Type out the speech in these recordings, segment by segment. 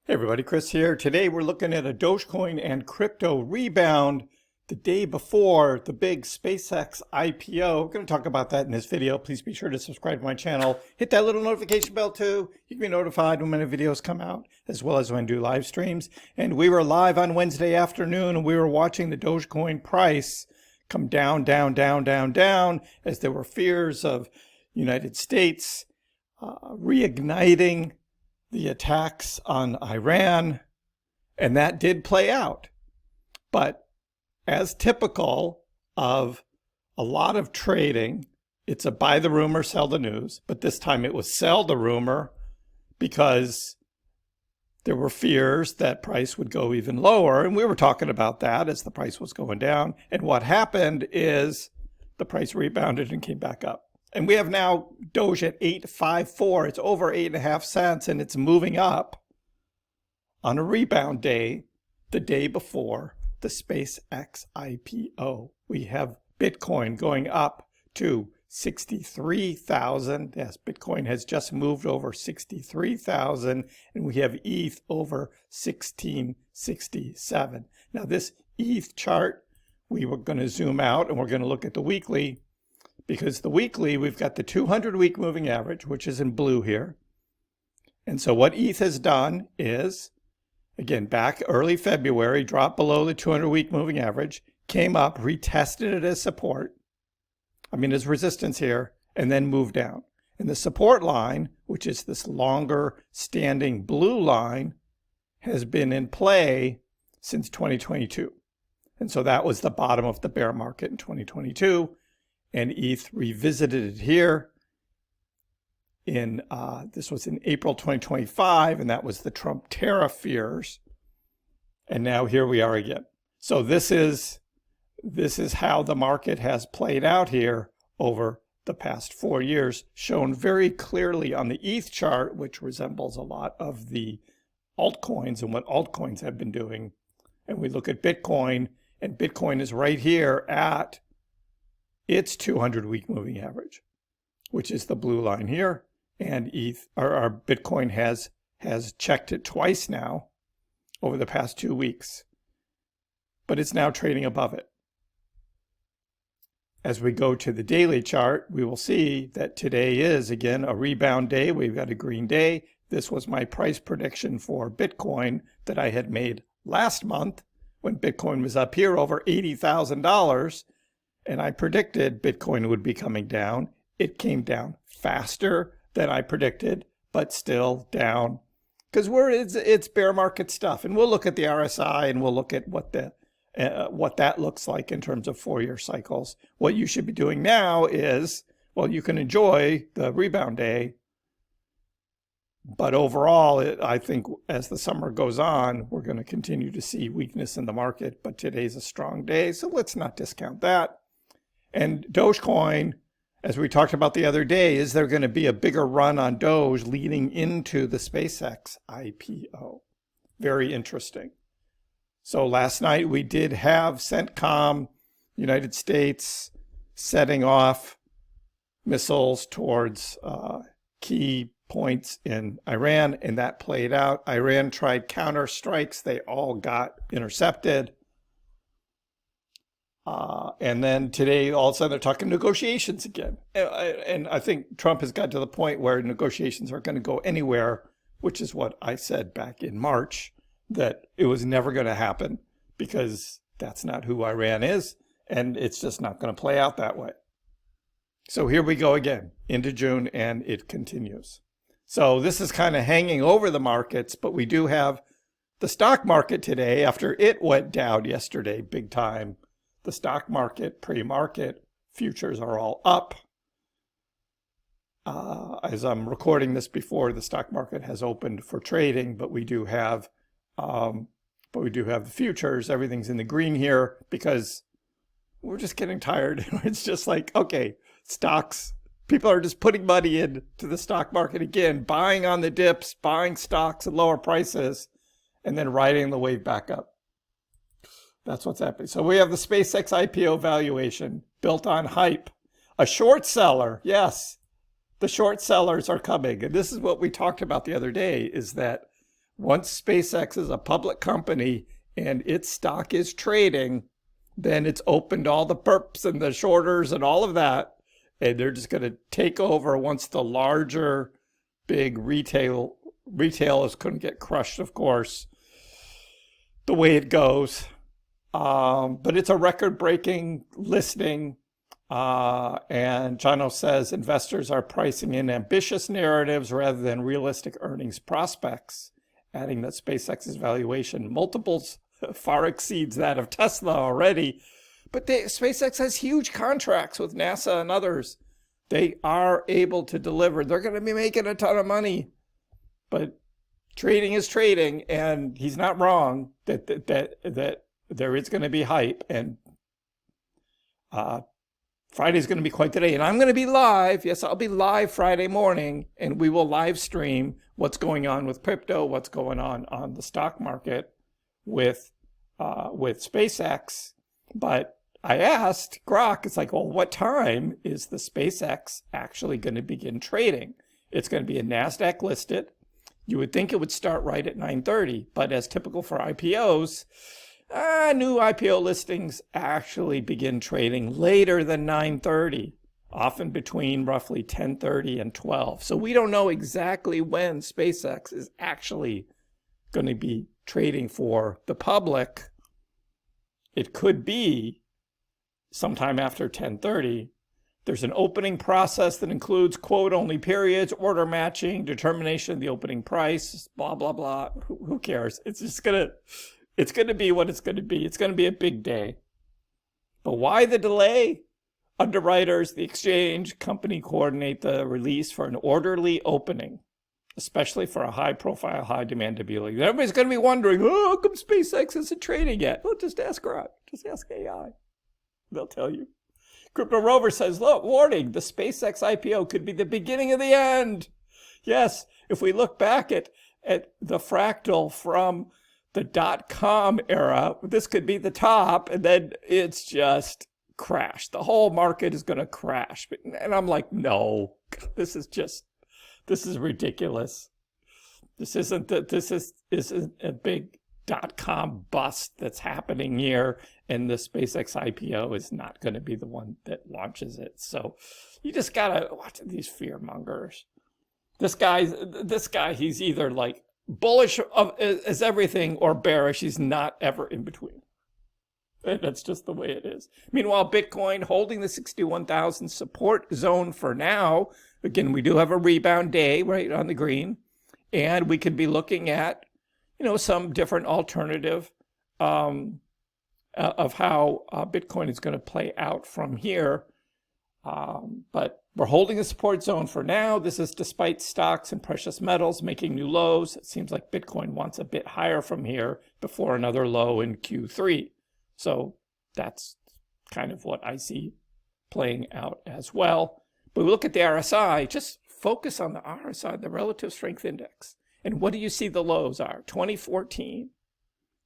Hey everybody, Chris here. Today we're looking at a Dogecoin and crypto rebound the day before the big SpaceX IPO. We're going to talk about that in this video. Please be sure to subscribe to my channel. Hit that little notification bell too. You can be notified when my videos come out, as well as when I do live streams. And we were live on Wednesday afternoon, and we were watching the Dogecoin price come down, down, down, down, down, as there were fears of United States reigniting the attacks on Iran, and that did play out. But as typical of a lot of trading, it's a buy the rumor, sell the news. But this time it was sell the rumor because there were fears that price would go even lower. And we were talking about that as the price was going down. And what happened is the price rebounded and came back up. And we have now Doge at 8.54. It's over 8.5 cents, and it's moving up on a rebound day, the day before the SpaceX IPO. We have Bitcoin going up to 63,000. Yes, Bitcoin has just moved over 63,000, and we have ETH over 1667. Now this ETH chart, we were going to zoom out and we're going to look at the weekly. Because the weekly, we've got the 200-week moving average, which is in blue here. And so what ETH has done is, again, back early February, dropped below the 200-week moving average, came up, retested it as support, as resistance here, and then moved down. And the support line, which is this longer standing blue line, has been in play since 2022. And so that was the bottom of the bear market in 2022. And ETH revisited it here in, this was in April 2025, and that was the Trump tariff fears. And now here we are again. So this is how the market has played out here over the past 4 years, shown very clearly on the ETH chart, which resembles a lot of the altcoins and what altcoins have been doing. And we look at Bitcoin, and Bitcoin is right here at its 200-week moving average, which is the blue line here, and our Bitcoin has checked it twice now over the past 2 weeks, but it's now trading above it. As we go to the daily chart, we will see that today is again a rebound day. We've got a green day. This was my price prediction for Bitcoin that I had made last month when Bitcoin was up here over $80,000. And I predicted Bitcoin would be coming down. It came down faster than I predicted, but still down. Because it's bear market stuff. And we'll look at the RSI and we'll look at what that looks like in terms of 4-year cycles. What you should be doing now is, well, you can enjoy the rebound day. But overall, I think as the summer goes on, we're going to continue to see weakness in the market. But today's a strong day, so let's not discount that. And Dogecoin, as we talked about the other day, is there going to be a bigger run on Doge leading into the SpaceX IPO? Very interesting. So last night we did have CENTCOM, United States, setting off missiles towards key points in Iran, and that played out. Iran tried counter strikes. They all got intercepted. And then today, all of a sudden, they're talking negotiations again. And I think Trump has got to the point where negotiations aren't going to go anywhere, which is what I said back in March, that it was never going to happen because that's not who Iran is, and it's just not going to play out that way. So here we go again into June, and it continues. So this is kind of hanging over the markets, but we do have the stock market today after it went down yesterday big time. The stock market, pre-market futures are all up. As I'm recording this before the stock market has opened for trading, but we do have the futures. Everything's in the green here because we're just getting tired. It's just like, okay, stocks. People are just putting money into the stock market again, buying on the dips, buying stocks at lower prices, and then riding the wave back up. That's what's happening. So we have the SpaceX IPO valuation built on hype. A short seller, yes, the short sellers are coming. And this is what we talked about the other day, is that Once SpaceX is a public company and its stock is trading, then it's opened all the perps and the shorters and all of that. And they're just going to take over once the larger big retailers couldn't get crushed, of course, the way it goes. But it's a record-breaking listing. And Jono says investors are pricing in ambitious narratives rather than realistic earnings prospects, adding that SpaceX's valuation multiples far exceeds that of Tesla already. But SpaceX has huge contracts with NASA and others. They are able to deliver. They're going to be making a ton of money. But trading is trading, and he's not wrong that there is going to be hype. And Friday's going to be quite the day. And I'm going to be live. Yes, I'll be live Friday morning, and we will live stream what's going on with crypto, what's going on the stock market with SpaceX. But I asked Grok, it's like, well, what time is the SpaceX actually going to begin trading? It's going to be a NASDAQ listed. You would think it would start right at 9:30, but as typical for IPOs, new IPO listings actually begin trading later than 9:30, often between roughly 10:30 and 12. So we don't know exactly when SpaceX is actually going to be trading for the public. It could be sometime after 10:30. There's an opening process that includes quote-only periods, order matching, determination of the opening price, blah, blah, blah. Who cares? It's going to be what it's going to be. It's going to be a big day. But why the delay? Underwriters, the exchange company coordinate the release for an orderly opening, especially for a high-profile, high-demand debuting. Everybody's going to be wondering, oh, how come SpaceX isn't trading yet? Well, just ask Grok. Just ask AI. They'll tell you. Crypto Rover says, look, warning, the SpaceX IPO could be the beginning of the end. Yes, if we look back at the fractal from the .com era, this could be the top, and then it's just crashed. The whole market is going to crash. And I'm like, no, this is ridiculous. This isn't a big .com bust that's happening here, and the SpaceX IPO is not going to be the one that launches it. So you just gotta watch these fear mongers. This guy, he's either like bullish as everything or bearish. He's not ever in between. And that's just the way it is. Meanwhile, Bitcoin holding the 61,000 support zone for now. Again, we do have a rebound day right on the green, and we could be looking at some different alternative of how Bitcoin is going to play out from here. But we're holding a support zone for now. This is despite stocks and precious metals making new lows. It seems like Bitcoin wants a bit higher from here before another low in Q3. So that's kind of what I see playing out as well. But we look at the RSI, just focus on the RSI, the relative strength index. And what do you see the lows are? 2014,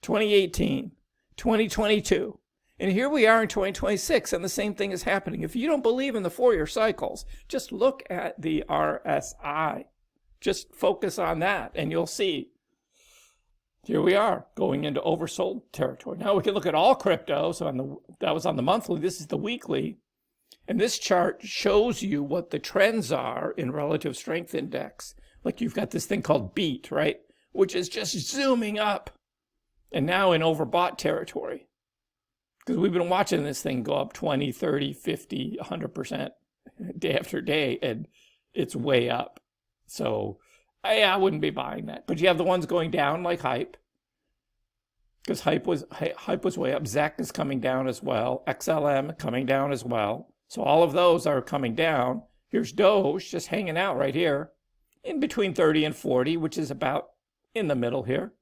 2018, 2022. And here we are in 2026, and the same thing is happening. If you don't believe in the Fourier cycles, just look at the RSI. Just focus on that, and you'll see. Here we are, going into oversold territory. Now we can look at all crypto. So that was on the monthly. This is the weekly. And this chart shows you what the trends are in relative strength index. Like you've got this thing called beat, right? Which is just zooming up. And now in overbought territory. Because we've been watching this thing go up 20, 30, 50, 100% day after day. And it's way up. So I wouldn't be buying that. But you have the ones going down like hype. Because hype was way up. ZEC is coming down as well. XLM coming down as well. So all of those are coming down. Here's Doge just hanging out right here. In between 30 and 40, which is about in the middle here.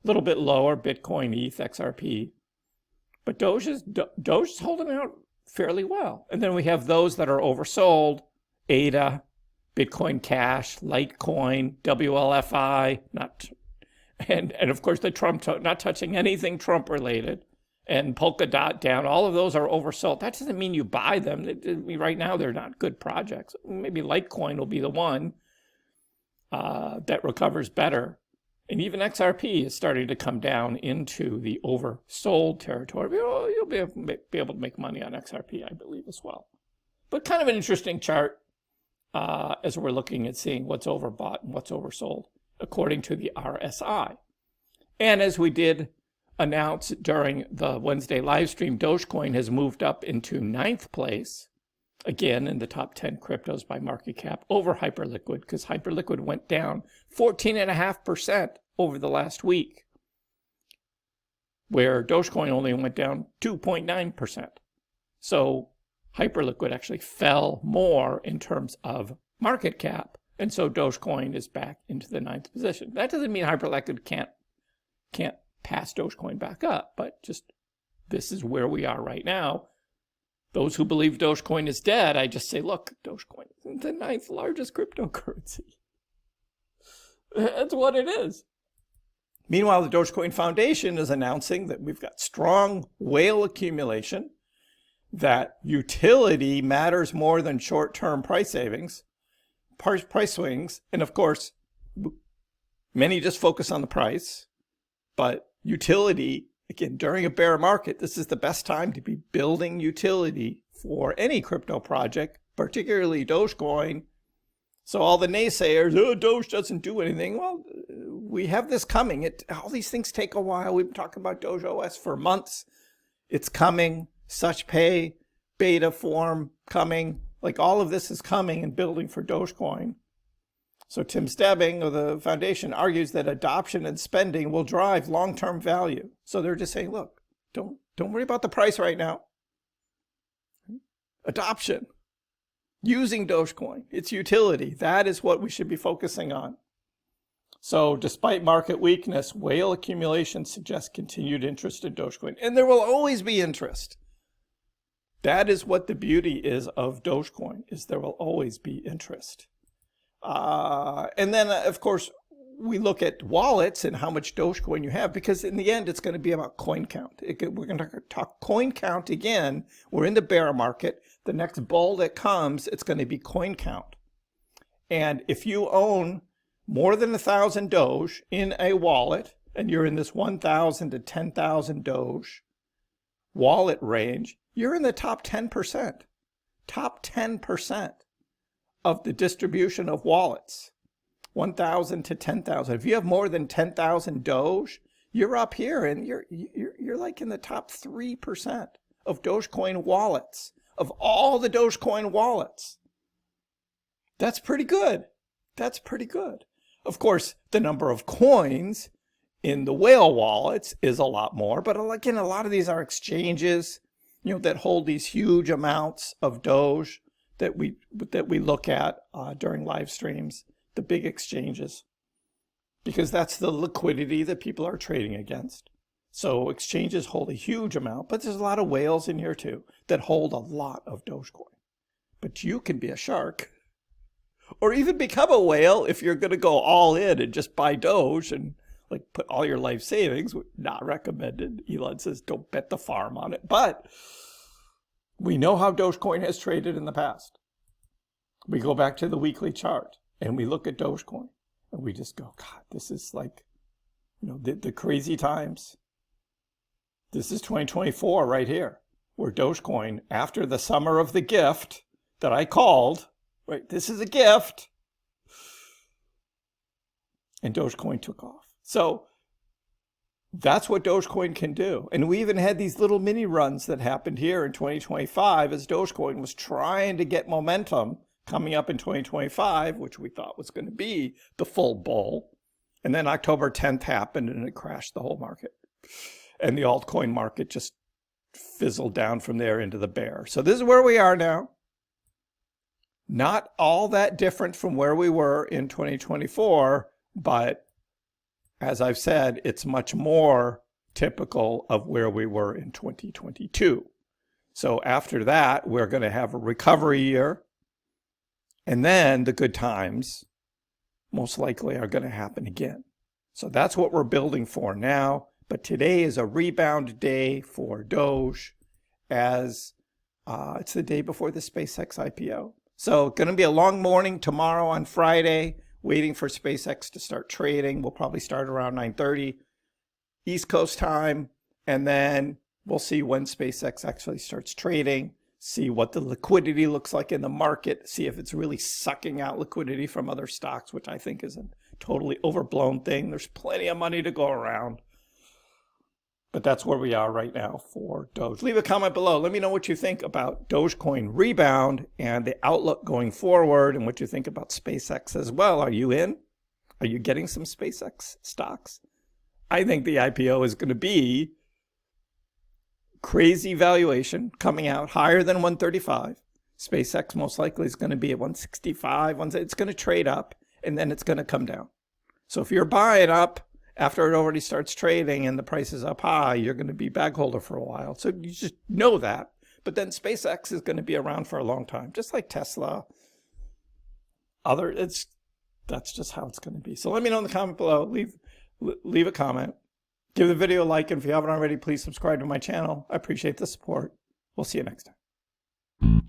A little bit lower, Bitcoin, ETH, XRP. But Doge is holding out fairly well. And then we have those that are oversold. ADA, Bitcoin Cash, Litecoin, WLFI, and of course the Trump, not touching anything Trump related. And Polkadot down. All of those are oversold. That doesn't mean you buy them. Right now, they're not good projects. Maybe Litecoin will be the one that recovers better And even XRP is starting to come down into the oversold territory. You'll be able to make money on XRP, I believe, as well. But kind of an interesting chart as we're looking at seeing what's overbought and what's oversold, according to the RSI. And as we did announce during the Wednesday live stream, Dogecoin has moved up into 9th place, again in the top 10 cryptos by market cap, over Hyperliquid, because Hyperliquid went down 14.5% over the last week, where Dogecoin only went down 2.9%. So Hyperliquid actually fell more in terms of market cap, and so Dogecoin is back into the 9th position. That doesn't mean Hyperliquid can't pass Dogecoin back up, but just this is where we are right now. Those who believe Dogecoin is dead, I just say, look, Dogecoin is the 9th largest cryptocurrency. That's what it is. Meanwhile, the Dogecoin Foundation is announcing that we've got strong whale accumulation, that utility matters more than short-term price swings, and of course, many just focus on the price, but utility, again, during a bear market, this is the best time to be building utility for any crypto project, particularly Dogecoin. So all the naysayers, oh, Doge doesn't do anything. Well, we have this coming. All these things take a while. We've been talking about Doge OS for months. It's coming. Such pay, beta form coming. Like all of this is coming and building for Dogecoin. So Tim Stebbing of the foundation argues that adoption and spending will drive long-term value. So they're just saying, look, don't worry about the price right now. Adoption, using Dogecoin, its utility, that is what we should be focusing on. So despite market weakness, whale accumulation suggests continued interest in Dogecoin. And there will always be interest. That is what the beauty is of Dogecoin, is there will always be interest. And then, of course, we look at wallets and how much Dogecoin you have, because in the end, it's going to be about coin count. We're going to talk coin count again. We're in the bear market. The next bull that comes, it's going to be coin count. And if you own more than 1,000 Doge in a wallet, and you're in this 1,000 to 10,000 Doge wallet range, you're in the top 10%. Top 10% of the distribution of wallets. 1,000 to 10,000. If you have more than 10,000 Doge, you're up here, and you're like in the top 3% of Dogecoin wallets, of all the Dogecoin wallets. That's pretty good. That's pretty good. Of course, the number of coins in the whale wallets is a lot more, but again, a lot of these are exchanges, that hold these huge amounts of Doge that we look at during live streams, the big exchanges, because that's the liquidity that people are trading against. So exchanges hold a huge amount, but there's a lot of whales in here too that hold a lot of Dogecoin. But you can be a shark, or even become a whale if you're going to go all in and just buy Doge and like put all your life savings. Not recommended. Elon says don't bet the farm on it, but we know how Dogecoin has traded in the past. We go back to the weekly chart and we look at Dogecoin and we just go, God, this is like, the crazy times. This is 2024 right here, where Dogecoin, after the summer of the gift that I called, right, this is a gift, and Dogecoin took off. So that's what Dogecoin can do. And we even had these little mini runs that happened here in 2025 as Dogecoin was trying to get momentum coming up in 2025, which we thought was going to be the full bull. And then October 10th happened and it crashed the whole market. And the altcoin market just fizzled down from there into the bear. So this is where we are now. Not all that different from where we were in 2024, but as I've said, it's much more typical of where we were in 2022. So after that, we're going to have a recovery year. And then the good times most likely are going to happen again. So that's what we're building for now. But today is a rebound day for Doge, as it's the day before the SpaceX IPO. So going to be a long morning tomorrow on Friday. waiting for SpaceX to start trading. We'll probably start around 9:30 East Coast time, and then we'll see when SpaceX actually starts trading, see what the liquidity looks like in the market, see if it's really sucking out liquidity from other stocks, which I think is a totally overblown thing. There's plenty of money to go around. But that's where we are right now for Doge. Leave a comment below. Let me know what you think about Dogecoin Rebound and the outlook going forward, and what you think about SpaceX as well. Are you in? Are you getting some SpaceX stocks? I think the IPO is going to be crazy valuation, coming out higher than 135. SpaceX most likely is going to be at 165. It's going to trade up, and then it's going to come down. So if you're buying up after it already starts trading and the price is up high, you're going to be bag holder for a while. So you just know that. But then SpaceX is going to be around for a long time, just like Tesla. That's just how it's going to be. So let me know in the comment below. Leave a comment. Give the video a like, and if you haven't already, please subscribe to my channel. I appreciate the support. We'll see you next time.